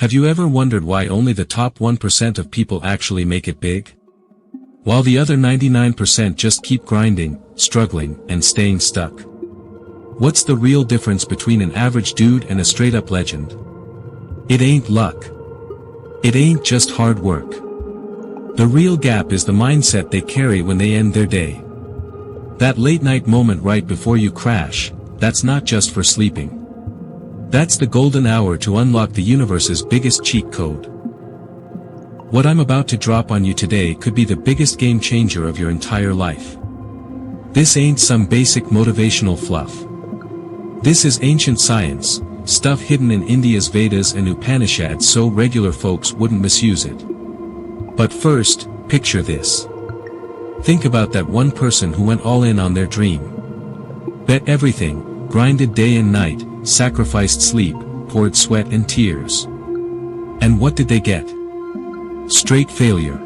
Have you ever wondered why only the top 1% of people actually make it big? While the other 99% just keep grinding, struggling, and staying stuck. What's the real difference between an average dude and a straight-up legend? It ain't luck. It ain't just hard work. The real gap is the mindset they carry when they end their day. That late-night moment right before you crash, that's not just for sleeping. That's the golden hour to unlock the universe's biggest cheat code. What I'm about to drop on you today could be the biggest game changer of your entire life. This ain't some basic motivational fluff. This is ancient science, stuff hidden in India's Vedas and Upanishads so regular folks wouldn't misuse it. But first, picture this. Think about that one person who went all in on their dream. Bet everything, grinded day and night, sacrificed sleep, poured sweat and tears. And what did they get? Straight failure.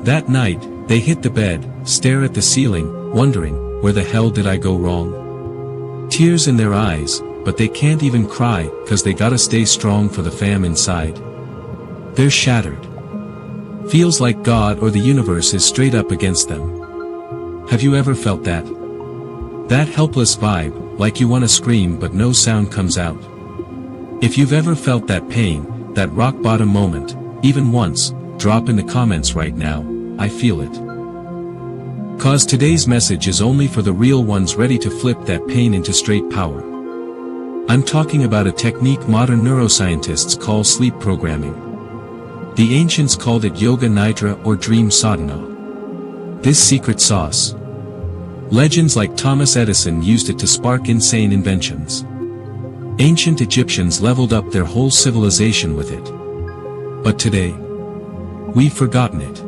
That night, they hit the bed, stare at the ceiling, wondering, where the hell did I go wrong? Tears in their eyes, but they can't even cry, 'cause they gotta stay strong for the fam inside. They're shattered. Feels like God or the universe is straight up against them. Have you ever felt that? That helpless vibe, like you wanna scream but no sound comes out. If you've ever felt that pain, that rock bottom moment, even once, drop in the comments right now, I feel it. 'Cause today's message is only for the real ones ready to flip that pain into straight power. I'm talking about a technique modern neuroscientists call sleep programming. The ancients called it yoga nidra or dream sadhana. This secret sauce. Legends like Thomas Edison used it to spark insane inventions. Ancient Egyptians leveled up their whole civilization with it. But today, we've forgotten it.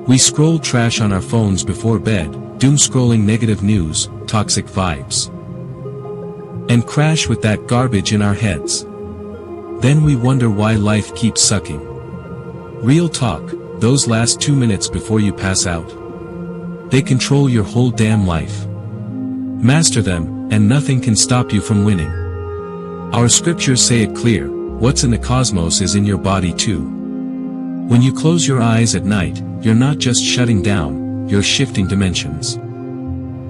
We scroll trash on our phones before bed, doom-scrolling negative news, toxic vibes. And crash with that garbage in our heads. Then we wonder why life keeps sucking. Real talk, those last 2 minutes before you pass out. They control your whole damn life. Master them, and nothing can stop you from winning. Our scriptures say it clear, what's in the cosmos is in your body too. When you close your eyes at night, you're not just shutting down, you're shifting dimensions.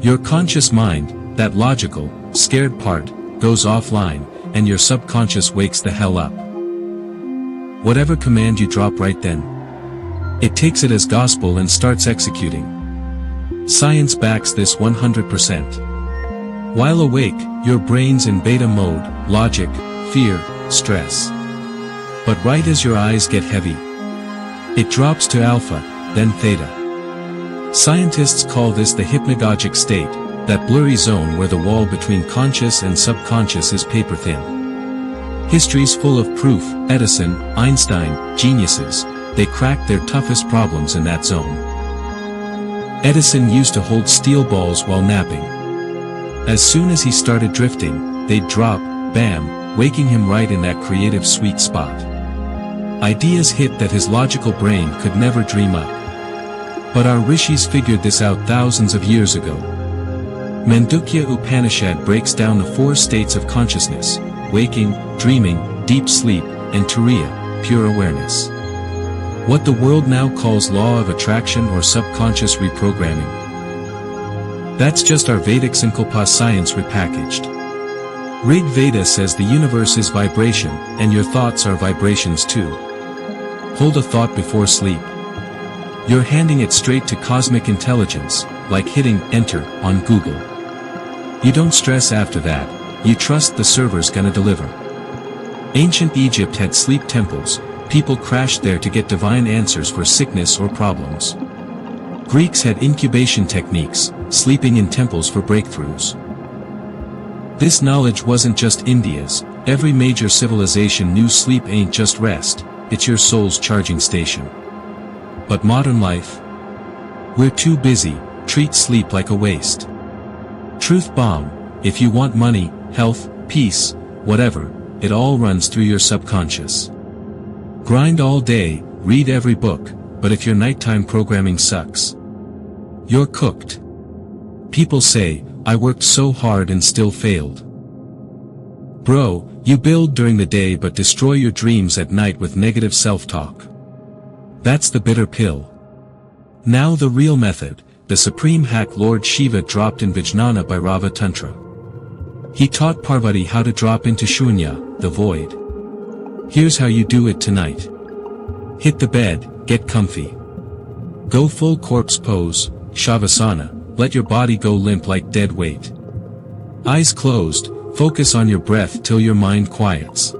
Your conscious mind, that logical, scared part, goes offline, and your subconscious wakes the hell up. Whatever command you drop right then, it takes it as gospel and starts executing. Science backs this 100%. While awake, your brain's in beta mode, logic, fear, stress. But right as your eyes get heavy, it drops to alpha, then theta. Scientists call this the hypnagogic state, that blurry zone where the wall between conscious and subconscious is paper thin. History's full of proof, Edison, Einstein, geniuses, they cracked their toughest problems in that zone. Edison used to hold steel balls while napping. As soon as he started drifting, they'd drop, bam, waking him right in that creative sweet spot. Ideas hit that his logical brain could never dream up. But our rishis figured this out thousands of years ago. Mandukya Upanishad breaks down the 4 states of consciousness: waking, dreaming, deep sleep, and turiya, pure awareness. What the world now calls law of attraction or subconscious reprogramming. That's just our Vedic sankalpa science repackaged. Rig Veda says the universe is vibration, and your thoughts are vibrations too. Hold a thought before sleep. You're handing it straight to cosmic intelligence, like hitting enter on Google. You don't stress after that, you trust the server's gonna deliver. Ancient Egypt had sleep temples, people crashed there to get divine answers for sickness or problems. Greeks had incubation techniques, sleeping in temples for breakthroughs. This knowledge wasn't just India's, every major civilization knew sleep ain't just rest, it's your soul's charging station. But modern life? We're too busy, treat sleep like a waste. Truth bomb, if you want money, health, peace, whatever, it all runs through your subconscious. Grind all day, read every book, but if your nighttime programming sucks, you're cooked. People say, I worked so hard and still failed. Bro, You build during the day but destroy your dreams at night with negative self-talk. That's the bitter pill. Now the real method, the supreme hack Lord Shiva dropped in Vijnana Bhairava Tantra. He taught Parvati how to drop into Shunya, the void. Here's how you do it tonight. Hit the bed, get comfy. Go full corpse pose, Shavasana, let your body go limp like dead weight. Eyes closed, focus on your breath till your mind quiets.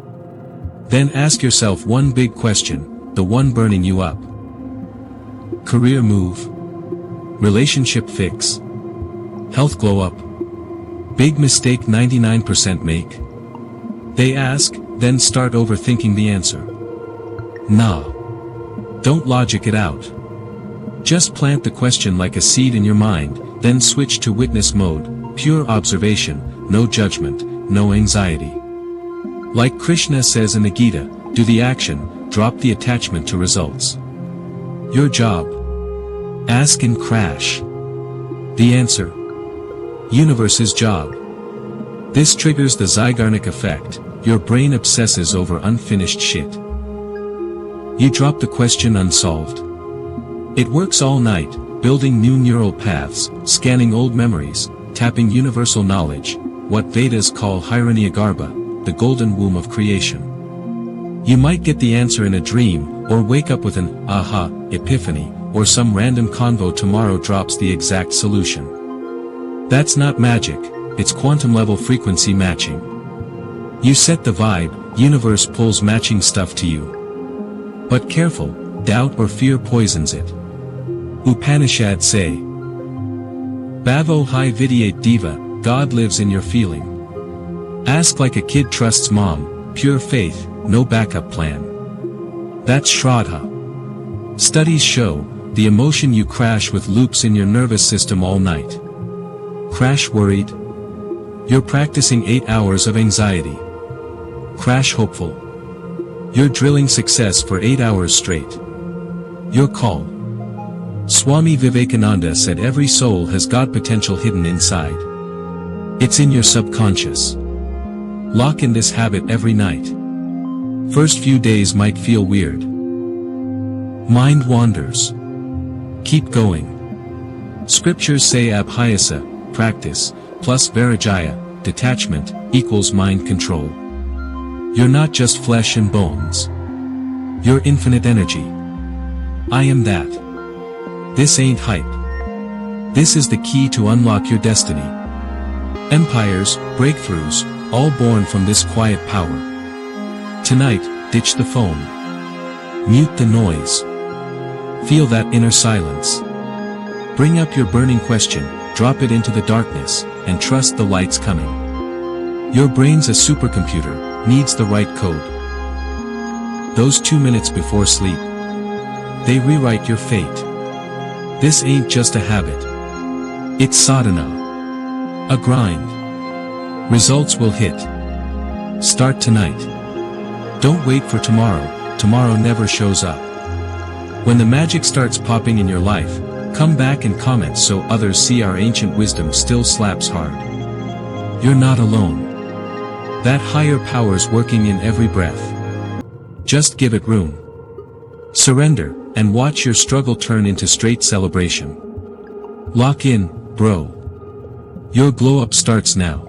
Then ask yourself one big question, the one burning you up. Career move. Relationship fix. Health glow up. Big mistake 99% make. They ask, then start overthinking the answer. Nah. Don't logic it out. Just plant the question like a seed in your mind, then switch to witness mode, pure observation, no judgment, no anxiety. Like Krishna says in the Gita, do the action, drop the attachment to results. Your job. Ask and crash. The answer. Universe's job. This triggers the Zeigarnik effect, your brain obsesses over unfinished shit. You drop the question unsolved. It works all night, building new neural paths, scanning old memories, tapping universal knowledge, what Vedas call Hiranyagarbha, the golden womb of creation. You might get the answer in a dream, or wake up with an aha epiphany, or some random convo tomorrow drops the exact solution. That's not magic, it's quantum-level frequency matching. You set the vibe, universe pulls matching stuff to you. But careful, doubt or fear poisons it. Upanishads say, Bhavo hi vidyate diva, God lives in your feeling. Ask like a kid trusts mom, pure faith, no backup plan. That's Shraddha. Studies show, the emotion you crash with loops in your nervous system all night. Crash worried? You're practicing 8 hours of anxiety. Crash hopeful? You're drilling success for 8 hours straight. Your call. Swami Vivekananda said every soul has God potential hidden inside. It's in your subconscious. Lock in this habit every night. First few days might feel weird. Mind wanders. Keep going. Scriptures say abhyasa, practice, plus vairagya, detachment, equals mind control. You're not just flesh and bones. You're infinite energy. I am that. This ain't hype. This is the key to unlock your destiny. Empires, breakthroughs, all born from this quiet power. Tonight, ditch the phone. Mute the noise. Feel that inner silence. Bring up your burning question, drop it into the darkness, and trust the light's coming. Your brain's a supercomputer, needs the right code. Those 2 minutes before sleep, they rewrite your fate. This ain't just a habit. It's sadhana. A grind. Results will hit. Start tonight. Don't wait for tomorrow, tomorrow never shows up. When the magic starts popping in your life, come back and comment so others see our ancient wisdom still slaps hard. You're not alone. That higher power's working in every breath. Just give it room. Surrender, and watch your struggle turn into straight celebration. Lock in, bro. Your glow up starts now.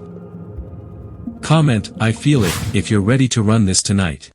Comment, I feel it, if you're ready to run this tonight.